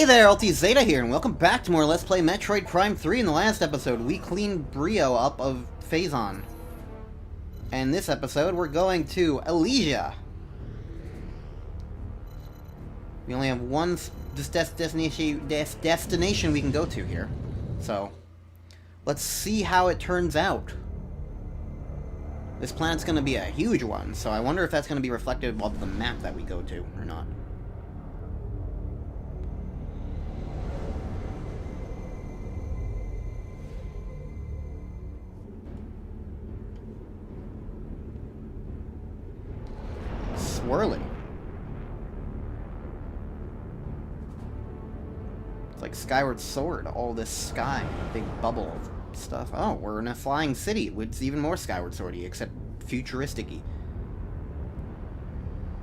Hey there, LT Zeta here, and welcome back to more Let's Play Metroid Prime 3. In the last episode, we cleaned Brio up of Phazon. And this episode, we're going to Elysia. We only have one destination we can go to here. So, let's see how it turns out. This planet's going to be a huge one, so I wonder if that's going to be reflective of the map that we go to, or not. Swirly. It's like Skyward Sword, all this sky, a big bubble of stuff. Oh, we're in a flying city, which is even more Skyward Swordy, except futuristic-y.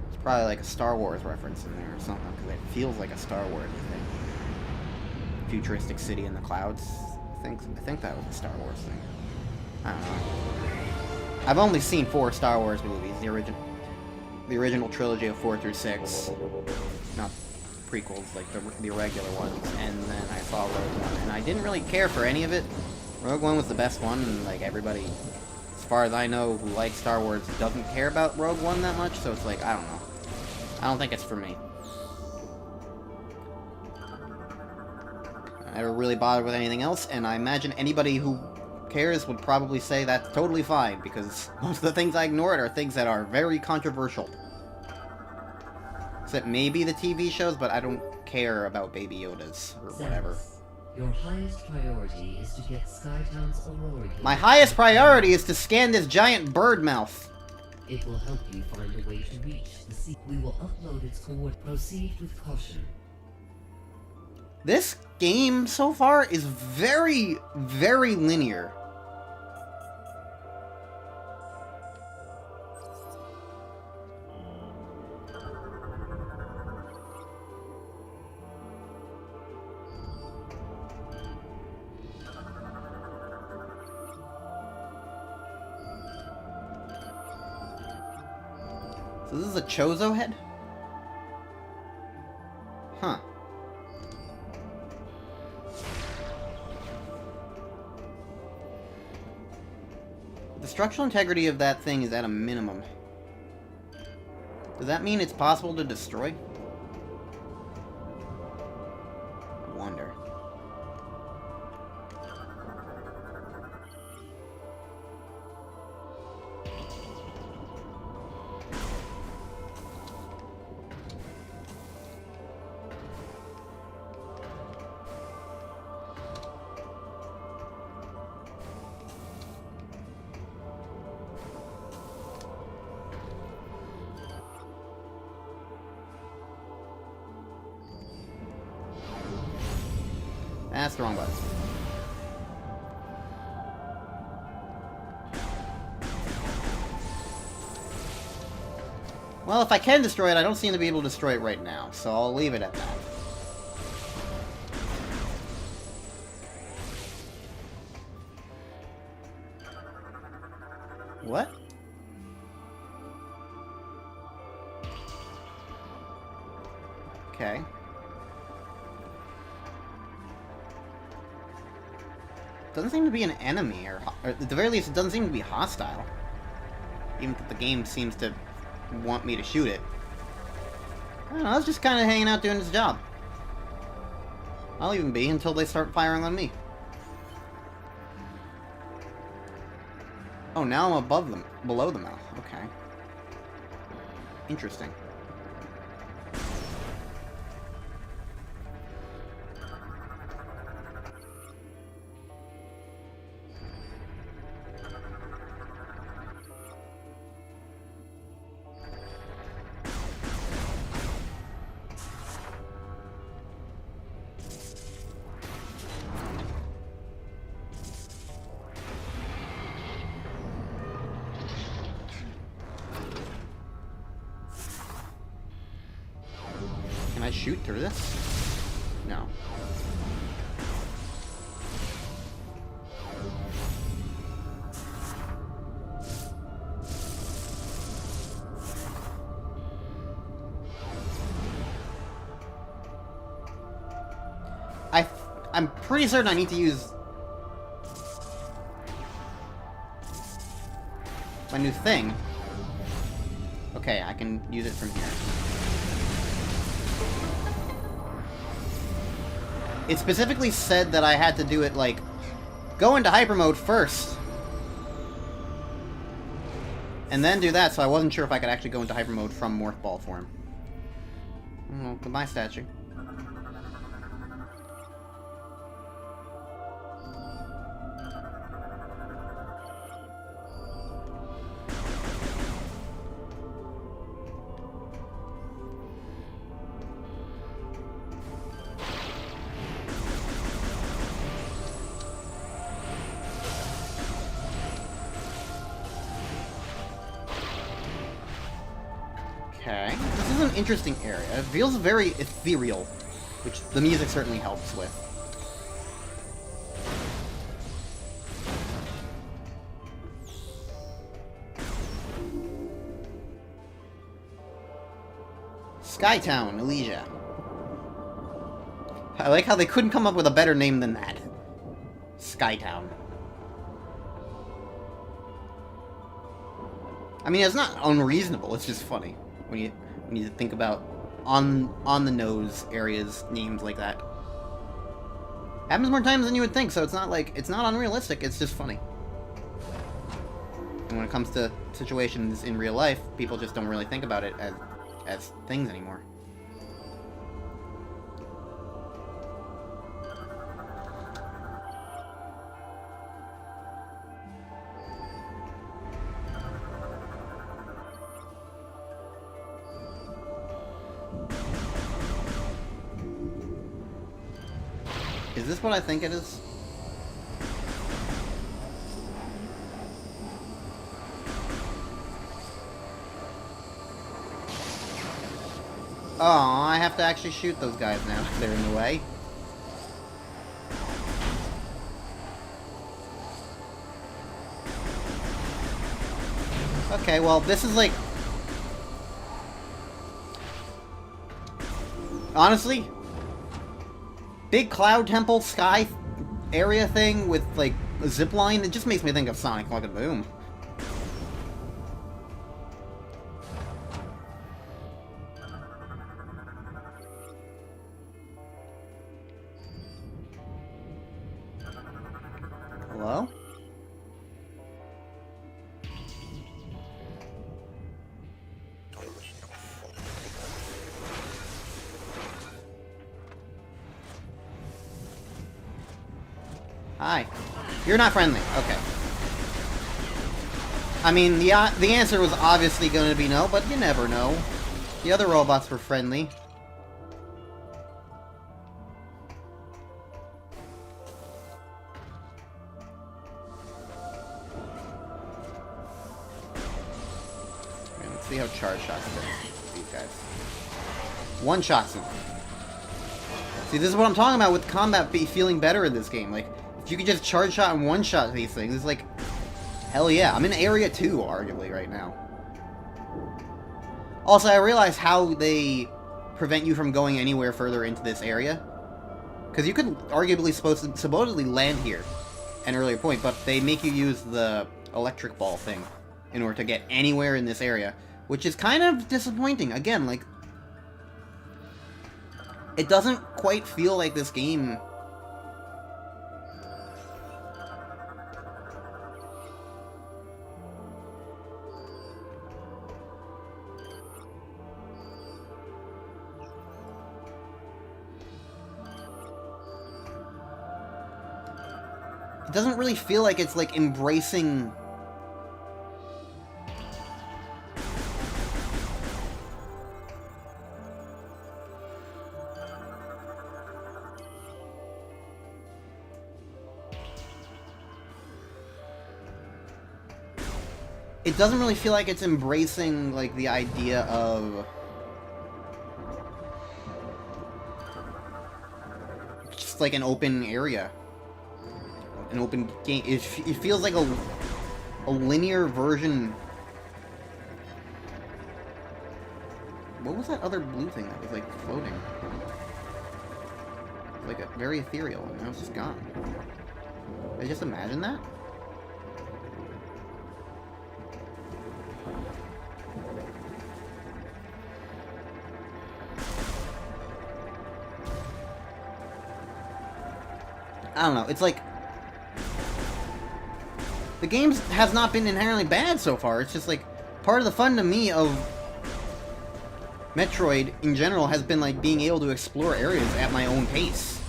It's probably like a Star Wars reference in there or something, because it feels like a Star Wars thing. Futuristic city in the clouds. I think that was a Star Wars thing. I don't know. I've only seen 4 Star Wars movies, the original trilogy of 4 through 6, not prequels, like the regular ones, and then I saw Rogue One, and I didn't really care for any of it. Rogue One was the best one, and like everybody, as far as I know, who likes Star Wars doesn't care about Rogue One that much, so it's like, I don't know. I don't think it's for me. I never really bothered with anything else, and I imagine anybody who cares would probably say that's totally fine, because most of the things I ignored are things that are very controversial. Except maybe the TV shows, but I don't care about Baby Yodas, or whatever. Your highest priority is to get Skytown's Aurora. My highest priority is to scan this giant bird mouth. It will help you find a way to reach the sea. We will upload its coordinates. Proceed with caution. This game, so far, is very, very linear. So this is a Chozo head? Huh. The structural integrity of that thing is at a minimum. Does that mean it's possible to destroy? I wonder. That's the wrong button. Well, if I can destroy it, I don't seem to be able to destroy it right now, so I'll leave it at that. What? Okay. Doesn't seem to be an enemy, or at the very least, it doesn't seem to be hostile. Even if the game seems to want me to shoot it. I don't know, I was just kind of hanging out doing its job. I'll even be until they start firing on me. Oh, now I'm above them, below the mouth. Okay. Interesting. Can I shoot through this? No. I'm pretty certain I need to use my new thing. Okay, I can use it from here. It specifically said that I had to do it, like, go into hyper mode first. And then do that, so I wasn't sure if I could actually go into hyper mode from Morph Ball form. Oh, goodbye, statue. Okay, this is an interesting area. It feels very ethereal, which the music certainly helps with. Skytown, Elysia. I like how they couldn't come up with a better name than that. Skytown. I mean, it's not unreasonable, it's just funny when you think about on the nose areas named like that. Happens more times than you would think, so it's not like it's not unrealistic, it's just funny. And when it comes to situations in real life, people just don't really think about it as things anymore. Is this what I think it is? Oh, I have to actually shoot those guys now. They're in the way. Okay, well, this is like... Honestly, big cloud temple sky area thing with, like, a zip line, it just makes me think of Sonic fucking Boom. Hello? Hi. You're not friendly. Okay. I mean, the answer was obviously going to be no, but you never know. The other robots were friendly. Okay, let's see how charge shots do these guys. One shots them. See, this is what I'm talking about with combat feeling better in this game. Like, if you could just charge shot and one shot these things, it's like, hell yeah. I'm in area 2, arguably, right now. Also, I realize how they prevent you from going anywhere further into this area. Because you could arguably supposedly land here at an earlier point, but they make you use the electric ball thing in order to get anywhere in this area, which is kind of disappointing. Again, like, it doesn't quite feel like this game... It doesn't really feel like it's, like, embracing... It doesn't really feel like it's embracing, like, the idea of... just, like, an open area. An open game. It feels like a linear version. What was that other blue thing that was like floating? It's like a very ethereal, and now it's just gone. I just imagine that? I don't know, it's like... The game has not been inherently bad so far, it's just like... Part of the fun to me of Metroid, in general, has been like being able to explore areas at my own pace.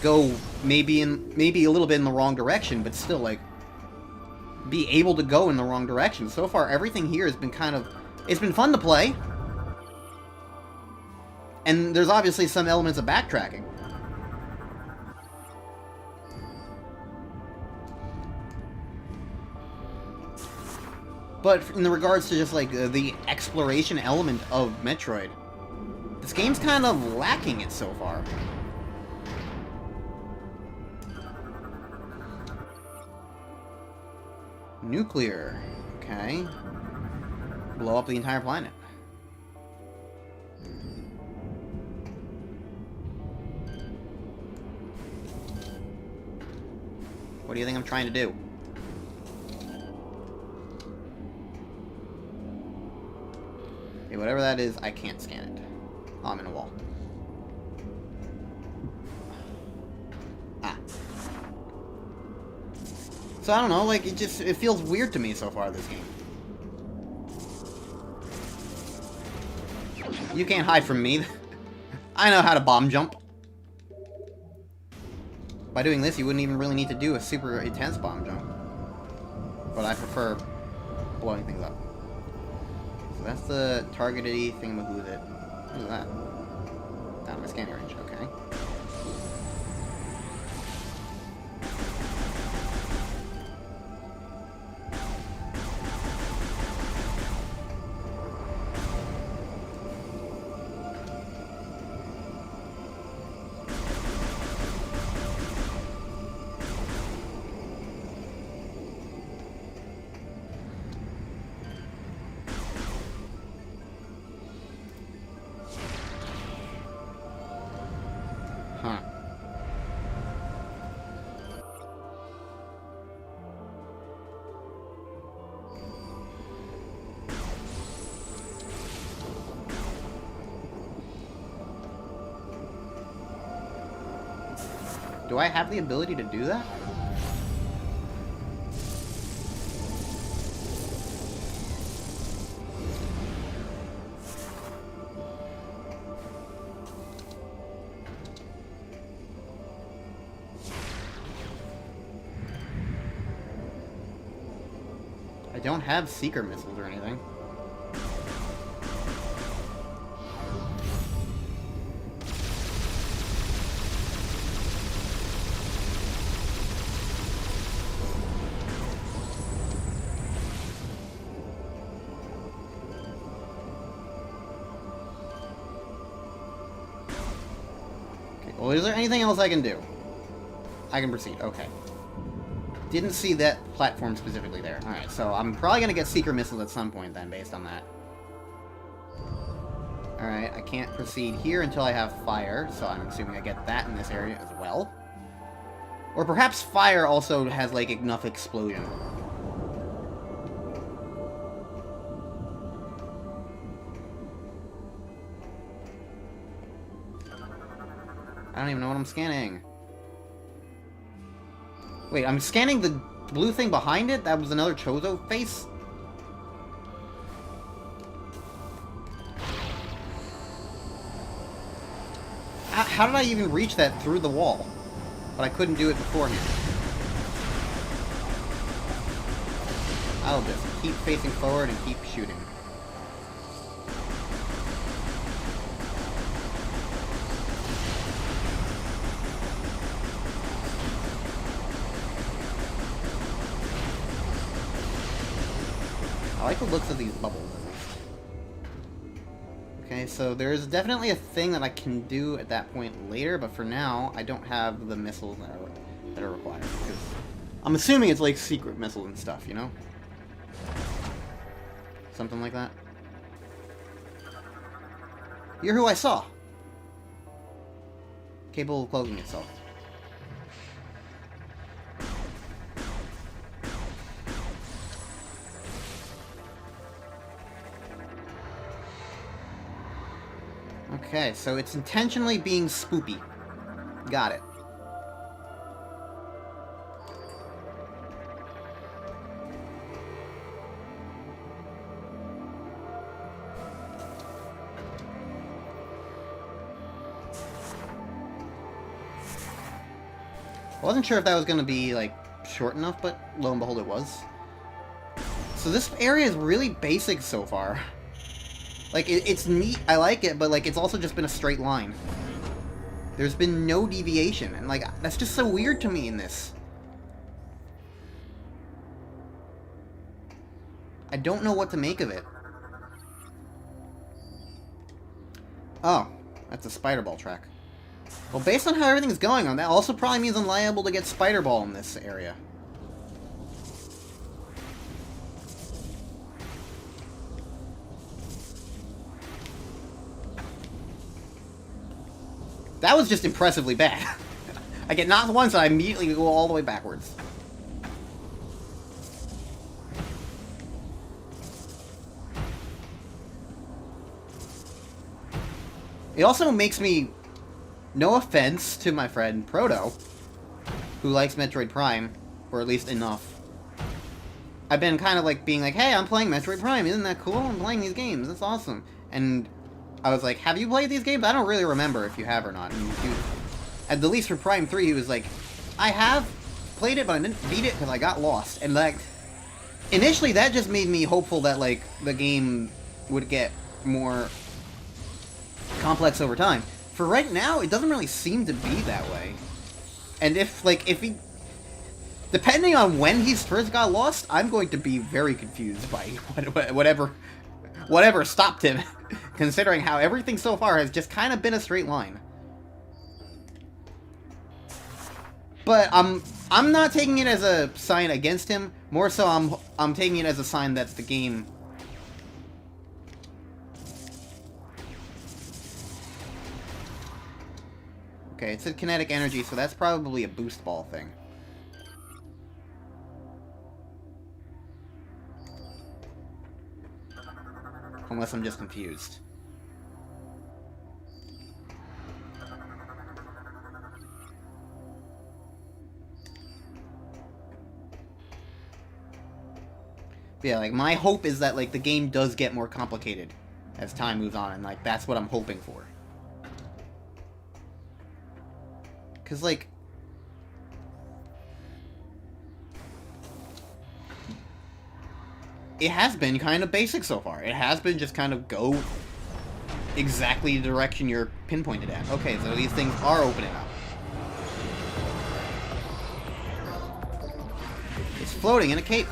Go maybe a little bit in the wrong direction, but still, like... Be able to go in the wrong direction. So far, everything here has been kind of... It's been fun to play. And there's obviously some elements of backtracking. But in the regards to just, like, the exploration element of Metroid, this game's kind of lacking it so far. Nuclear. Okay. Blow up the entire planet. What do you think I'm trying to do? Okay, whatever that is, I can't scan it. Oh, I'm in a wall. Ah. So I don't know, like, it feels weird to me so far, this game. You can't hide from me. I know how to bomb jump. By doing this, you wouldn't even really need to do a super intense bomb jump. But I prefer blowing things up. So that's the targeted-y thingamabooth. What is that? Out of my scanning range, okay. Huh. Do I have the ability to do that? I don't have seeker missiles or anything. Okay, well, is there anything else I can do? I can proceed, okay. Didn't see that platform specifically there. Alright, so I'm probably gonna get seeker missiles at some point then, based on that. Alright, I can't proceed here until I have fire, so I'm assuming I get that in this area as well. Or perhaps fire also has, like, enough explosion. I don't even know what I'm scanning. Wait, I'm scanning the blue thing behind it? That was another Chozo face? How did I even reach that through the wall? But I couldn't do it beforehand. I'll just keep facing forward and keep shooting. I like the looks of these bubbles, at least. Okay, so there's definitely a thing that I can do at that point later, but for now, I don't have the missiles that are required. Because I'm assuming it's like secret missiles and stuff, you know? Something like that. You're who I saw. Capable of cloaking itself. Okay, so it's intentionally being spoopy. Got it. I wasn't sure if that was going to be, like, short enough, but lo and behold it was. So this area is really basic so far. Like, it's neat, I like it, but, like, it's also just been a straight line. There's been no deviation, and, like, that's just so weird to me in this. I don't know what to make of it. Oh, that's a spider ball track. Well, based on how everything's going on, that also probably means I'm liable to get spider ball in this area. That was just impressively bad. I get knocked once and I immediately go all the way backwards. It also makes me, no offense to my friend Proto, who likes Metroid Prime, or at least enough. I've been kind of like being like, hey, I'm playing Metroid Prime, isn't that cool? I'm playing these games, that's awesome. And I was like, have you played these games? I don't really remember if you have or not. And at the least for Prime 3, he was like, I have played it, but I didn't beat it because I got lost. And like, initially that just made me hopeful that like the game would get more complex over time. For right now, it doesn't really seem to be that way. And if he, depending on when he first got lost, I'm going to be very confused by whatever stopped him. Considering how everything so far has just kind of been a straight line. But I'm not taking it as a sign against him. More so, I'm taking it as a sign that the game. Okay, it said kinetic energy, so that's probably a boost ball thing. Unless I'm just confused. But yeah, like, my hope is that, like, the game does get more complicated as time moves on, and, like, that's what I'm hoping for. Because, like, it has been kind of basic so far. It has been just kind of go exactly the direction you're pinpointed at. Okay, so these things are opening up. It's floating in a cape.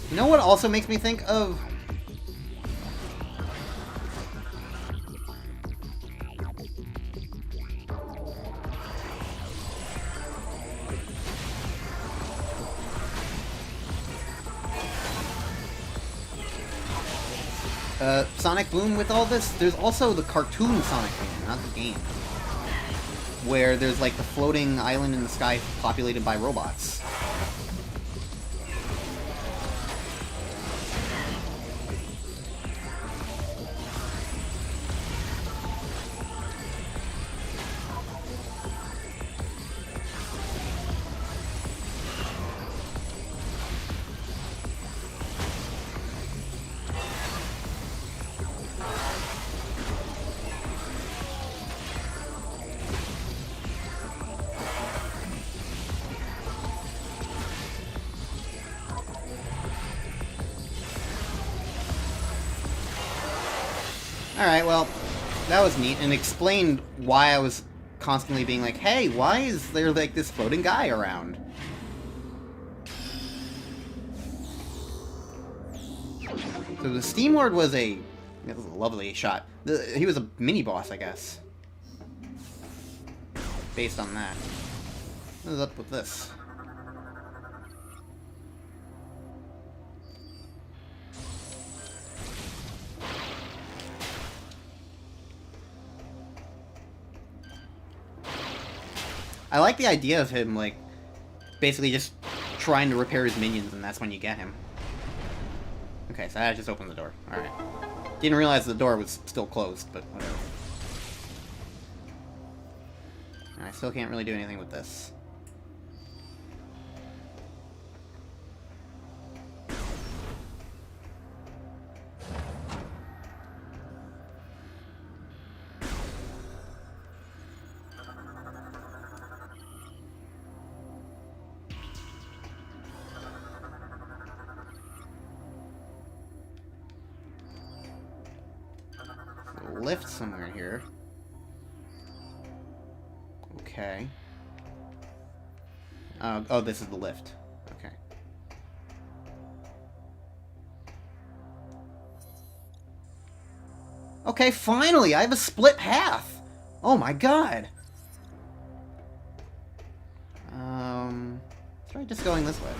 You know what also makes me think of? Sonic Boom with all this. There's also the cartoon Sonic Boom, not the game. Where there's like the floating island in the sky populated by robots. Alright, well, that was neat, and explained why I was constantly being like, hey, why is there, like, this floating guy around? So the Steam Lord was a lovely shot. He was a mini-boss, I guess. Based on that. What is up with this? I like the idea of him, like, basically just trying to repair his minions, and that's when you get him. Okay, so I just opened the door. Alright. Didn't realize the door was still closed, but whatever. I still can't really do anything with this. Lift somewhere here. Okay. Oh, this is the lift. Okay. Okay, finally! I have a split path! Oh my god! Try just going this way.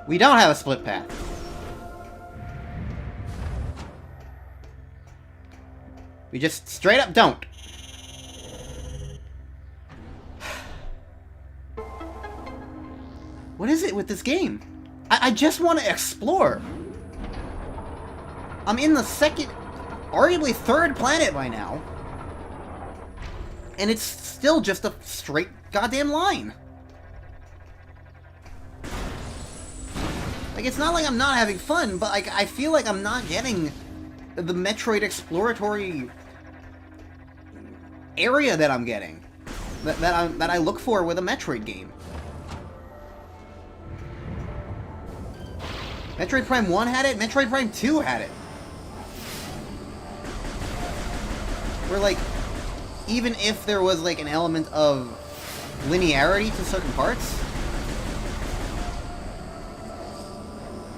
We don't have a split path. We just straight up don't. What is it with this game? I just want to explore. I'm in the second, arguably third planet by now. And it's still just a straight goddamn line. Like, it's not like I'm not having fun, but like, I feel like I'm not getting the Metroid exploratory area that I'm getting. That I look for with a Metroid game. Metroid Prime 1 had it, Metroid Prime 2 had it. Where, like, even if there was, like, an element of linearity to certain parts,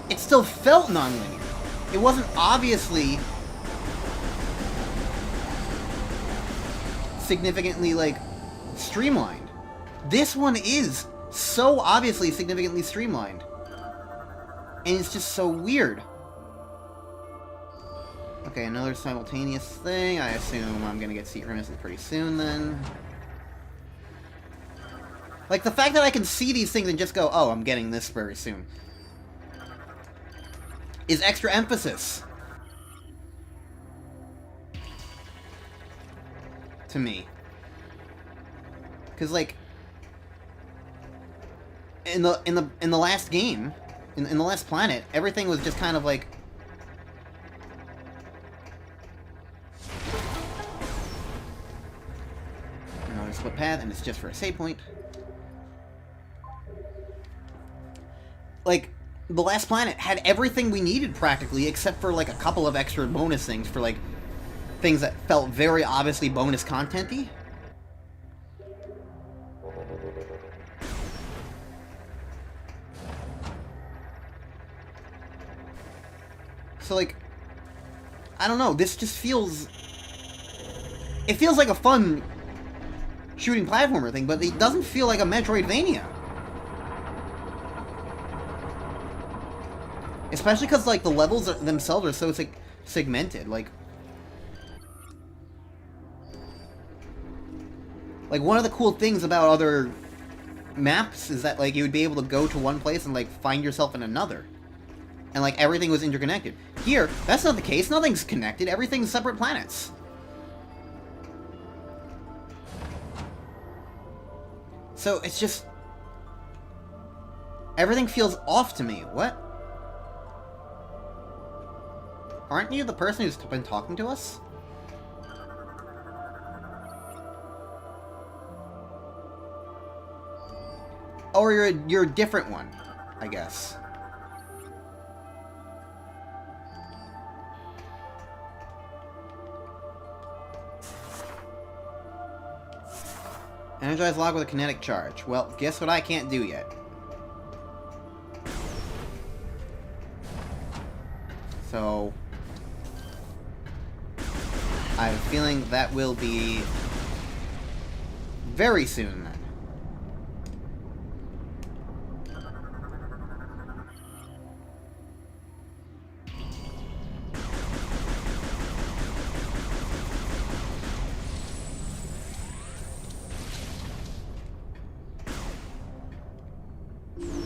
it still felt non-linear. It wasn't obviously significantly, like, streamlined. This one is so obviously significantly streamlined. And it's just so weird. Okay, another simultaneous thing. I assume I'm gonna get secret missions pretty soon, then. Like, the fact that I can see these things and just go, oh, I'm getting this very soon, is extra emphasis to me. Because, like, in the last game, in the last planet, everything was just kind of like, another split path, and it's just for a save point. Like, the last planet had everything we needed practically, except for like a couple of extra bonus things for like things that felt very obviously bonus content-y. So, like, I don't know, this just feels... It feels like a fun shooting platformer thing, but it doesn't feel like a Metroidvania. Especially because, like, the levels themselves are so segmented, like... Like, one of the cool things about other maps is that, like, you would be able to go to one place and, like, find yourself in another. And, like, everything was interconnected. Here, that's not the case. Nothing's connected. Everything's separate planets. So, it's just... Everything feels off to me. What? Aren't you the person who's been talking to us? Or you're a different one, I guess. Energize lock with a kinetic charge. Well, guess what I can't do yet. So... I have a feeling that will be... very soon, then.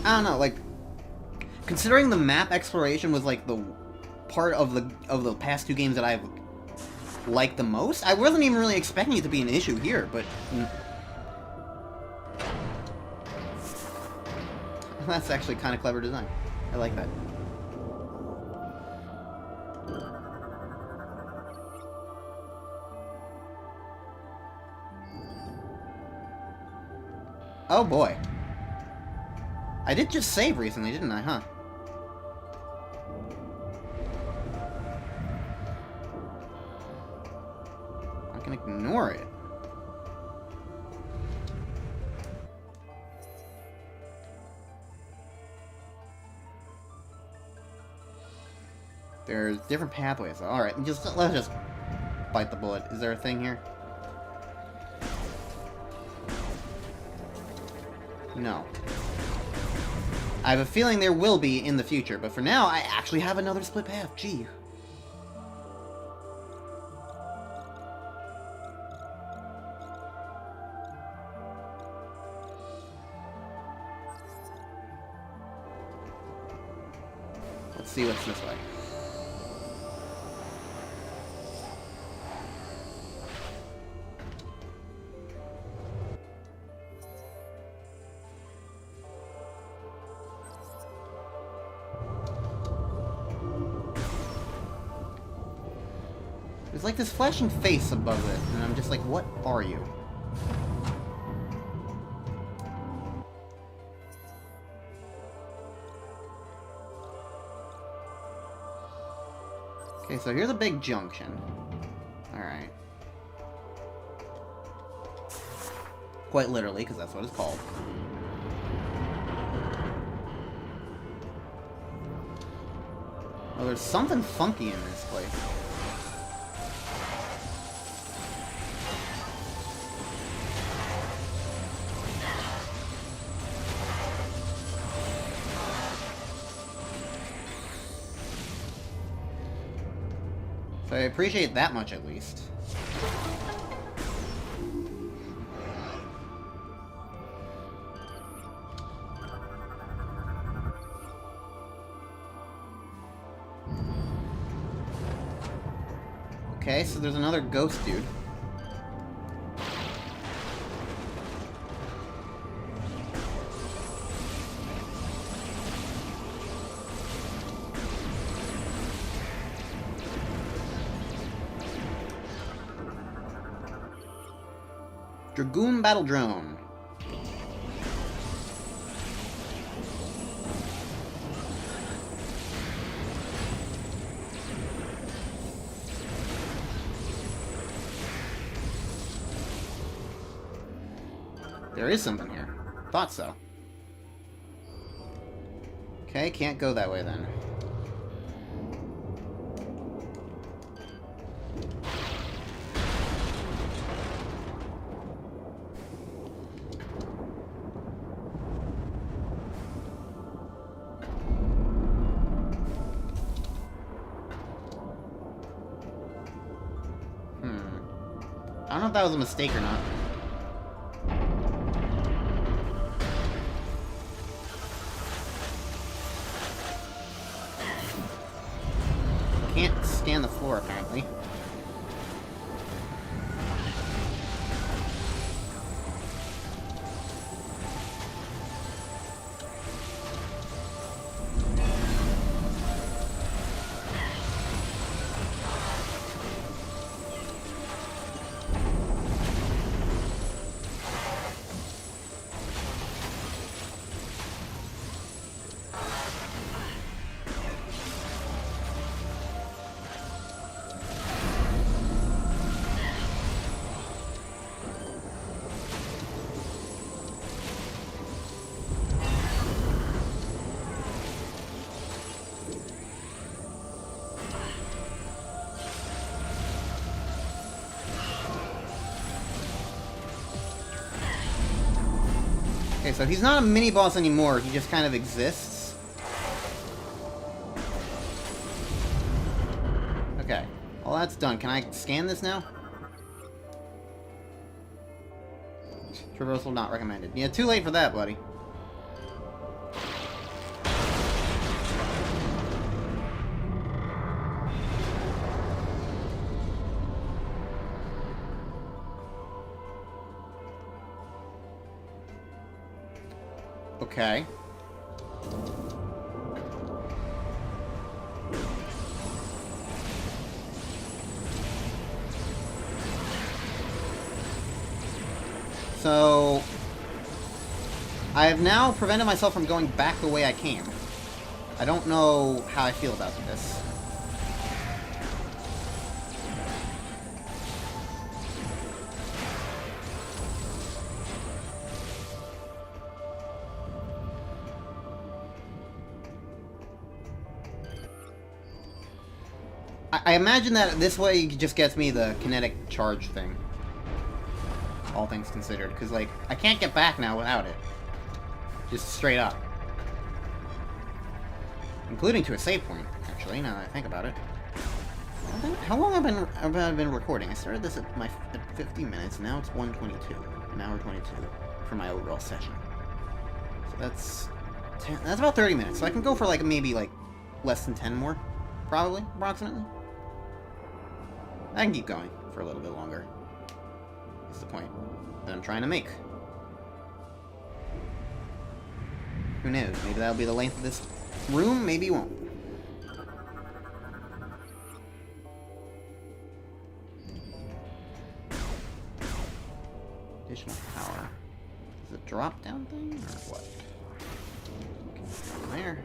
I don't know, like, considering the map exploration was like the part of the past two games that I've liked the most, I wasn't even really expecting it to be an issue here, but that's actually kind of clever design. I like that. Oh boy. I did just save recently, didn't I, huh? I can ignore it. There's different pathways. Alright, let's just bite the bullet. Is there a thing here? No. I have a feeling there will be in the future, but for now, I actually have another split path. Gee. Let's see what's this way. There's like this flashing face above it, and I'm just like, what are you? Okay, so here's a big junction. Alright. Quite literally, because that's what it's called. Oh, there's something funky in this place. So I appreciate that much, at least. Okay, so there's another ghost dude. Dragoon Battle Drone. There is something here. Thought so. Okay, can't go that way then. I don't know if that was a mistake or not. Can't scan the floor, apparently. Okay, so he's not a mini-boss anymore, he just kind of exists. Okay, well that's done. Can I scan this now? Traversal not recommended. Yeah, too late for that, buddy. Okay. So, I have now prevented myself from going back the way I came. I don't know how I feel about this. I imagine that this way just gets me the kinetic charge thing. All things considered. Because, like, I can't get back now without it. Just straight up. Including to a save point, actually, now that I think about it. How long have I been recording? I started this at 50 minutes, now it's 1:22. An hour 22 for my overall session. So that's about 30 minutes. So I can go for, like, maybe, like, less than 10 more. Probably, approximately. I can keep going for a little bit longer. That's the point that I'm trying to make. Who knows? Maybe that'll be the length of this room, maybe it won't. Additional power. Is it a drop-down thing, or what? Okay, from there.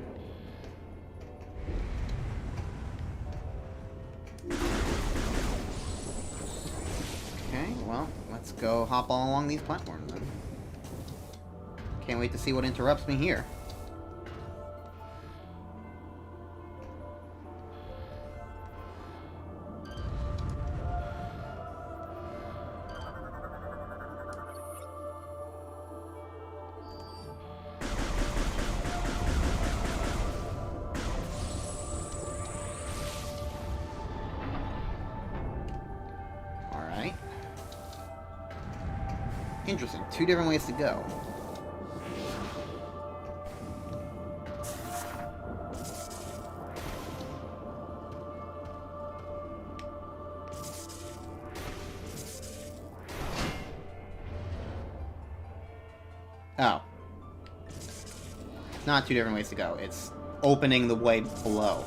Okay, well, let's go hop all along these platforms then. Can't wait to see what interrupts me here. Interesting. Two different ways to go. Oh. It's not two different ways to go. It's opening the way below.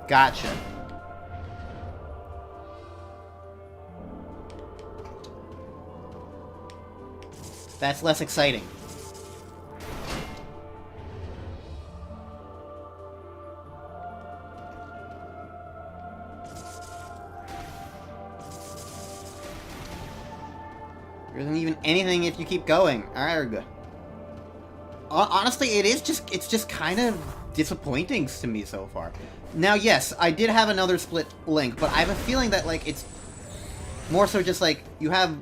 Gotcha. That's less exciting. There isn't even anything if you keep going. Alright, we're good. Honestly, it's just kind of disappointing to me so far. Now, yes, I did have another split link, but I have a feeling that, like, it's more so just, like, you have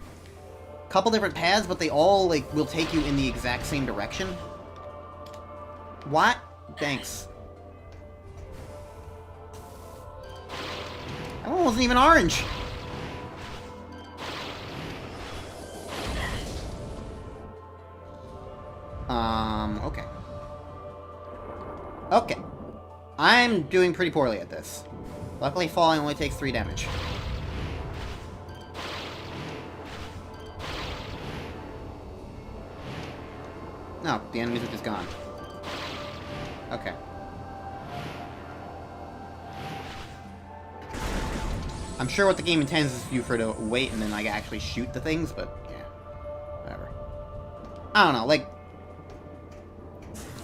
couple different paths, but they all, like, will take you in the exact same direction. What? Thanks. That one wasn't even orange! Okay. Okay. I'm doing pretty poorly at this. Luckily, falling only takes 3 damage. No, the enemies are just gone. Okay. I'm sure what the game intends is for you to wait and then, like, actually shoot the things, but, yeah. Whatever. I don't know, like,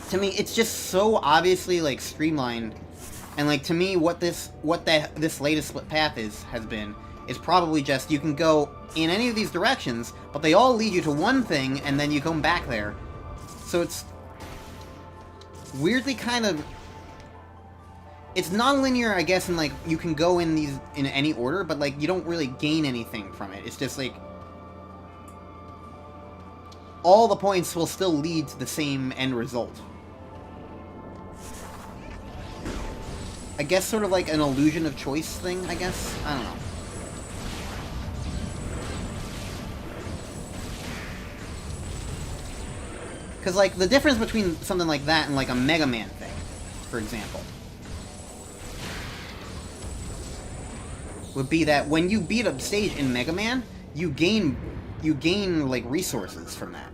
to me, it's just so obviously, like, streamlined, and, like, to me, what this latest split path has been, is probably just, you can go in any of these directions, but they all lead you to one thing, and then you come back there. So it's weirdly kind of... It's non-linear, I guess, and, like, you can go in these in any order, but, like, you don't really gain anything from it. It's just, like... all the points will still lead to the same end result. I guess sort of like an illusion of choice thing, I guess? I don't know. Because, like, the difference between something like that and, like, a Mega Man thing, for example, would be that when you beat a stage in Mega Man, you gain, like, resources from that.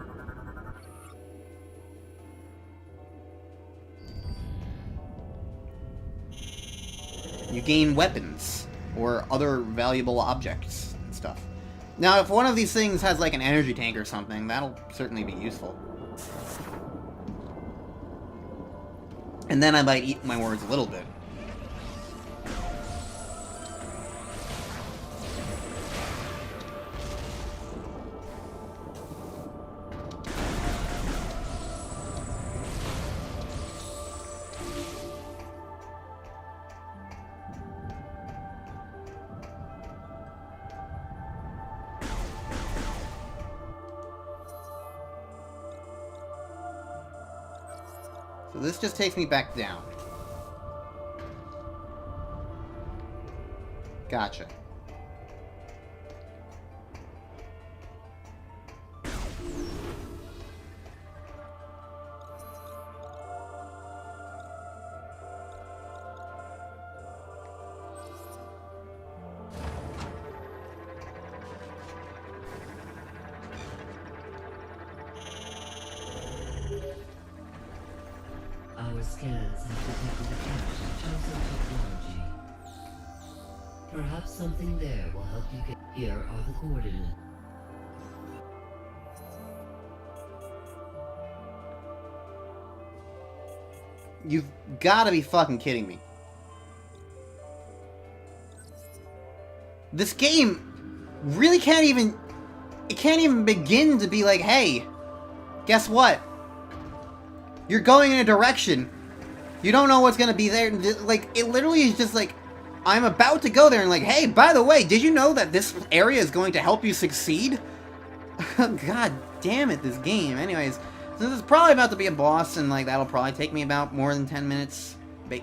You gain weapons, or other valuable objects and stuff. Now, if one of these things has, like, an energy tank or something, that'll certainly be useful. And then I might eat my words a little bit. So this just takes me back down. Gotcha. Our scans have detected a cache of chosen technology. Perhaps something there will help you get... Here are the coordinates. You've gotta be fucking kidding me. This game really can't even... It can't even begin to be like, hey, guess what? You're going in a direction. You don't know what's gonna be there. Like, it literally is just like, I'm about to go there and like, hey, by the way, did you know that this area is going to help you succeed? God damn it, this game. Anyways, so this is probably about to be a boss, and like, that'll probably take me about more than 10 minutes,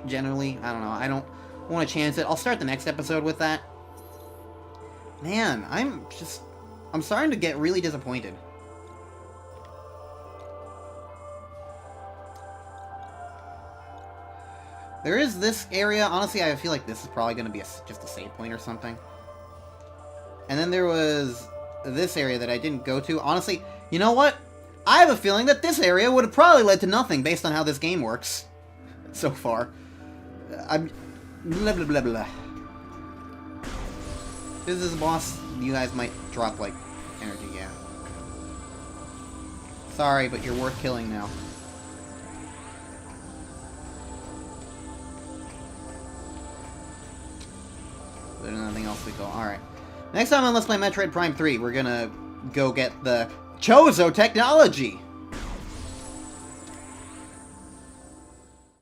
generally. I don't know. I don't want to chance it. I'll start the next episode with that. Man, I'm starting to get really disappointed. There is this area. Honestly, I feel like this is probably going to be just a save point or something. And then there was this area that I didn't go to. Honestly, you know what? I have a feeling that this area would have probably led to nothing based on how this game works so far. I'm... blah, blah, blah, blah. This is a boss. You guys might drop, like, energy, yeah. Sorry, but you're worth killing now. There's nothing else to go. Alright. Next time on Let's Play Metroid Prime 3, we're gonna go get the Chozo technology!